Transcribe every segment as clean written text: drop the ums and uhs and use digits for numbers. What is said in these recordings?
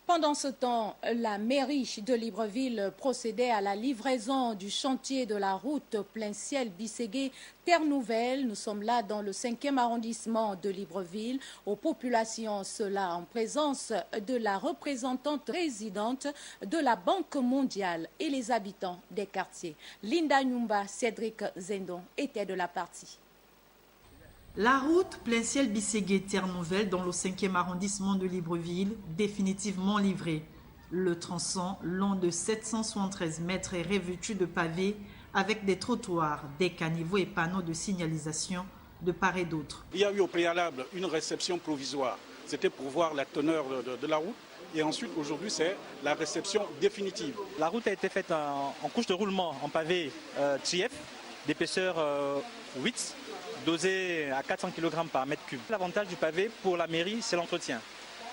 Pendant ce temps, la mairie de Libreville procédait à la livraison du chantier de la route plein ciel Bisségué Terre Nouvelle. Nous sommes là dans le 5e arrondissement de Libreville, aux populations, cela en présence de la représentante résidente de la Banque mondiale et les habitants des quartiers. Linda Nyumba, Cédric Zendon étaient de la partie. La route plein ciel Bisségué Terre Nouvelle dans le 5e arrondissement de Libreville, définitivement livrée. Le tronçon, long de 773 mètres, est revêtu de pavés avec des trottoirs, des caniveaux et panneaux de signalisation de part et d'autre. Il y a eu au préalable une réception provisoire. C'était pour voir la teneur de la route. Et ensuite, aujourd'hui, c'est la réception définitive. La route a été faite en couche de roulement en pavé TF, d'épaisseur 8, dosé à 400 kg par mètre cube. L'avantage du pavé pour la mairie, c'est l'entretien.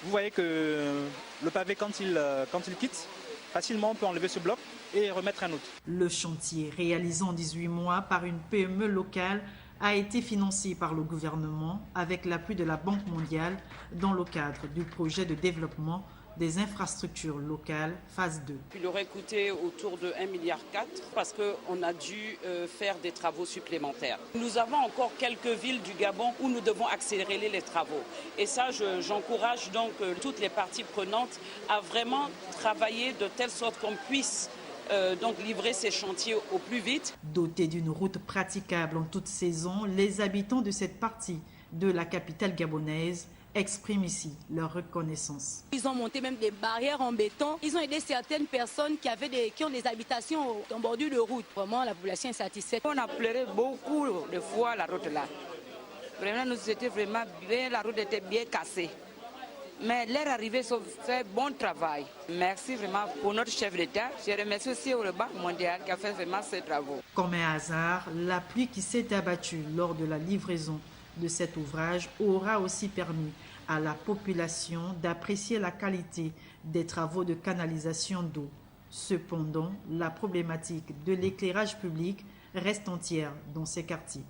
Vous voyez que le pavé, quand il quitte, facilement on peut enlever ce bloc et remettre un autre. Le chantier, réalisé en 18 mois par une PME locale, a été financé par le gouvernement avec l'appui de la Banque mondiale dans le cadre du projet de développement des infrastructures locales, phase 2. Il aurait coûté autour de 1,4 milliard parce qu'on a dû faire des travaux supplémentaires. Nous avons encore quelques villes du Gabon où nous devons accélérer les travaux. Et ça, j'encourage donc toutes les parties prenantes à vraiment travailler de telle sorte qu'on puisse donc livrer ces chantiers au plus vite. Dotés d'une route praticable en toute saison, les habitants de cette partie de la capitale gabonaise expriment ici leur reconnaissance. Ils ont monté même des barrières en béton. Ils ont aidé certaines personnes qui ont des habitations en bordure de route. Vraiment, la population est satisfaite. On a pleuré beaucoup de fois la route là. Vraiment, nous étions vraiment bien, la route était bien cassée. Mais leur arrivée, ils ont fait bon travail. Merci vraiment pour notre chef d'État. Je remercie aussi la Banque mondiale qui a fait vraiment ces travaux. Comme un hasard, la pluie qui s'est abattue lors de la livraison de cet ouvrage aura aussi permis à la population d'apprécier la qualité des travaux de canalisation d'eau. Cependant, la problématique de l'éclairage public reste entière dans ces quartiers.